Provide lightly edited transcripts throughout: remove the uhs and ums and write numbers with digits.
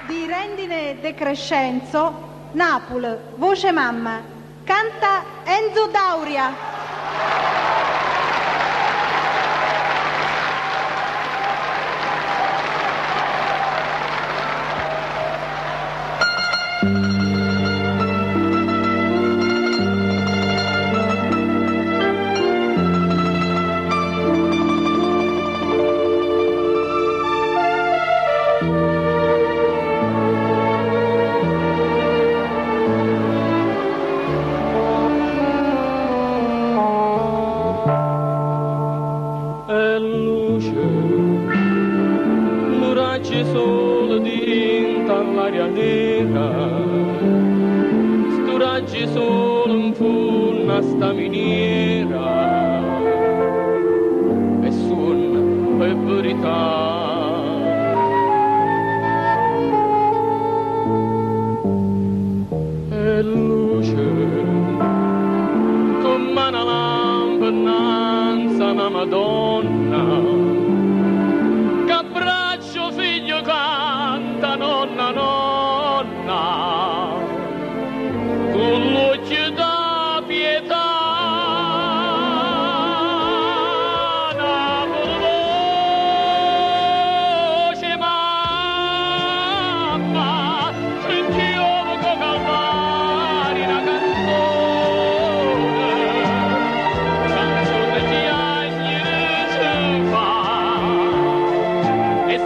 di Rendine De Crescenzo, Napoli, voce mamma, canta Enzo Dauria. Sta miniera e suona per verità e luce come una lampa innanzi a una Madonna che abbraccio figlio canta nonna nonna con l'occhio da pietà.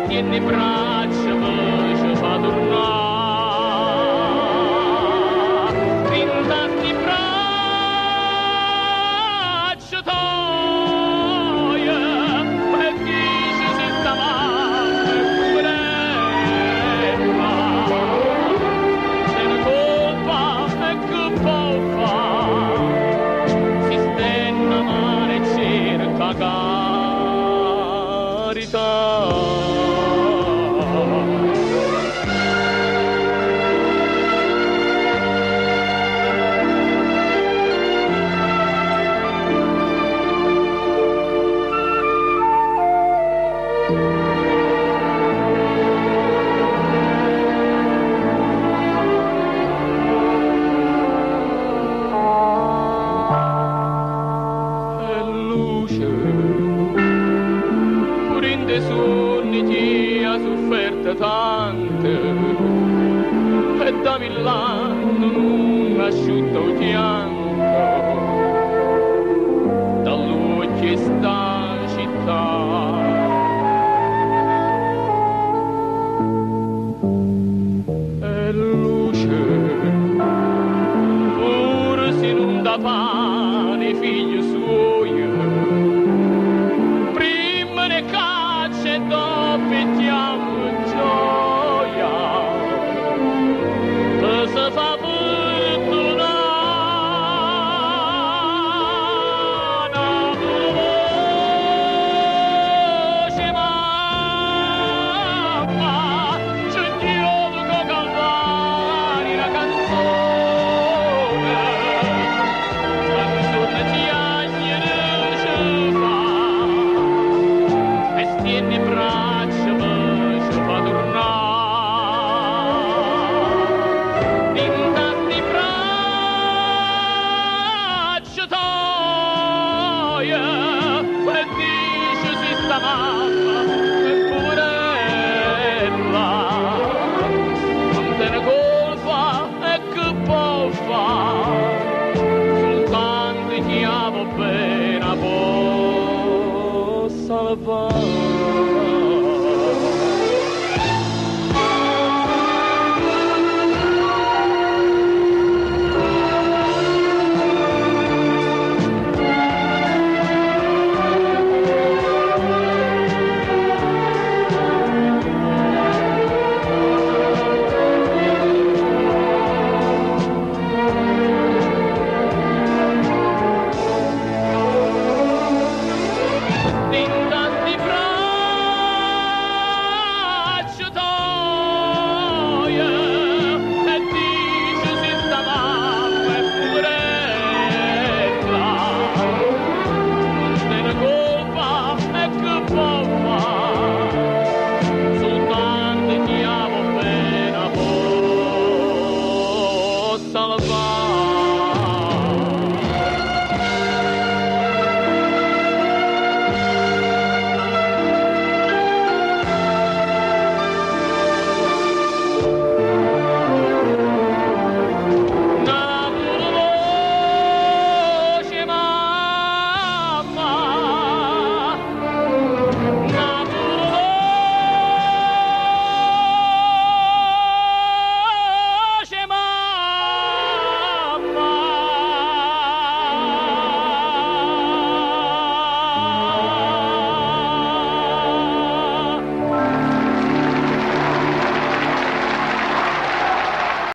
Tieni braccia poi ci fa tornare rintanti braccia toie e dice se stavamo cubremma se ne colpa e che può fare si stenna mare e cerca carità. Tante e da Milano non asciutto il fianco dall'occhio sta città.